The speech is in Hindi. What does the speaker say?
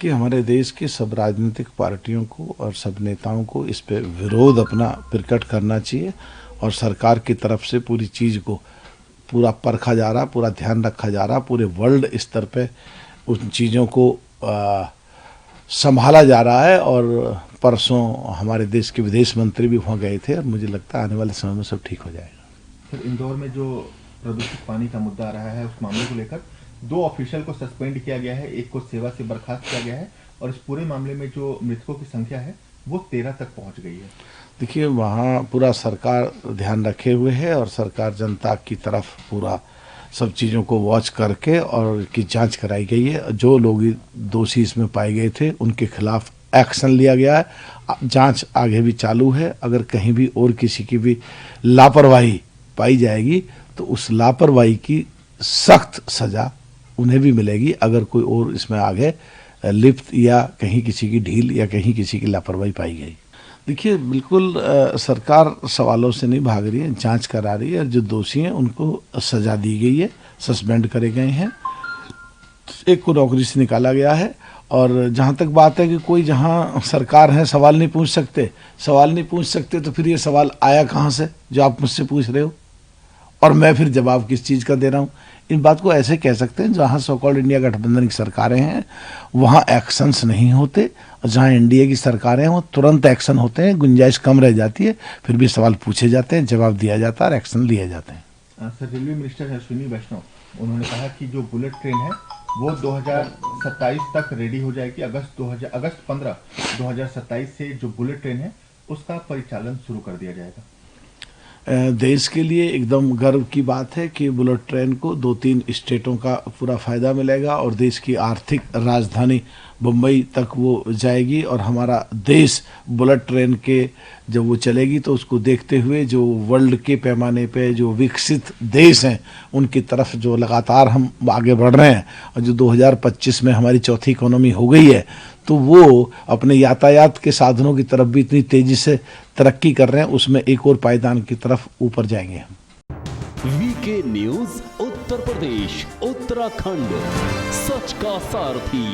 कि हमारे देश के सब राजनीतिक पार्टियों को और सब नेताओं को इस पे विरोध अपना प्रकट करना चाहिए और सरकार की तरफ से पूरी चीज़ को पूरा परखा जा रहा, पूरा ध्यान रखा जा रहा, पूरे वर्ल्ड स्तर पे उन चीज़ों को संभाला जा रहा है। और परसों हमारे देश के विदेश मंत्री भी वहाँ गए थे और मुझे लगता है आने वाले समय में सब ठीक हो जाएगा। फिर इंदौर में जो प्रदूषित पानी का मुद्दा आ रहा है उस मामले को लेकर 2 ऑफिशियल को सस्पेंड किया गया है, एक को सेवा से बर्खास्त किया गया है और इस पूरे मामले में जो मृतकों की संख्या है वो 13 तक पहुंच गई है। देखिए, वहाँ पूरा सरकार ध्यान रखे हुए है और सरकार जनता की तरफ पूरा सब चीज़ों को वॉच करके और की जांच कराई गई है। जो लोग दोषी इसमें पाए गए थे उनके खिलाफ एक्शन लिया गया है। जांच आगे भी चालू है। अगर कहीं भी और किसी की भी लापरवाही पाई जाएगी तो उस लापरवाही की सख्त सज़ा उन्हें भी मिलेगी। अगर कोई और इसमें आगे लिप्त या कहीं किसी की ढील या कहीं किसी की लापरवाही पाई गई। देखिए, बिल्कुल सरकार सवालों से नहीं भाग रही है, जांच करा रही है और जो दोषी हैं उनको सज़ा दी गई है, सस्पेंड करे गए हैं, एक को नौकरी से निकाला गया है। और जहाँ तक बात है कि कोई जहाँ सरकार है सवाल नहीं पूछ सकते तो फिर ये सवाल आया कहाँ से जो आप मुझसे पूछ रहे हो और मैं फिर जवाब किस चीज़ का दे रहा हूँ। इन बात को ऐसे कह सकते हैं, जहाँ सो कॉल्ड इंडिया गठबंधन की सरकारें हैं वहाँ एक्शंस नहीं होते और जहाँ एनडीए की सरकारें हैं वो तुरंत एक्शन होते हैं, गुंजाइश कम रह जाती है, फिर भी सवाल पूछे जाते हैं, जवाब दिया जाता है और एक्शन लिए जाते हैं। सर, रेलवे मिनिस्टर अश्विनी वैष्णव उन्होंने कहा कि जो बुलेट ट्रेन है वो 2027 तक रेडी हो जाएगी। अगस्त 15 2027 से जो बुलेट ट्रेन है उसका परिचालन शुरू कर दिया जाएगा। देश के लिए एकदम गर्व की बात है कि बुलेट ट्रेन को 2-3 स्टेटों का पूरा फ़ायदा मिलेगा और देश की आर्थिक राजधानी मुंबई तक वो जाएगी। और हमारा देश बुलेट ट्रेन के जब वो चलेगी तो उसको देखते हुए जो वर्ल्ड के पैमाने पे जो विकसित देश हैं उनकी तरफ जो लगातार हम आगे बढ़ रहे हैं और जो 2025 में हमारी चौथी इकोनॉमी हो गई है तो वो अपने यातायात के साधनों की तरफ भी इतनी तेजी से तरक्की कर रहे हैं, उसमें एक और पायदान की तरफ ऊपर जाएंगे हम। वीके न्यूज उत्तर प्रदेश उत्तराखंड, सच का सारथी।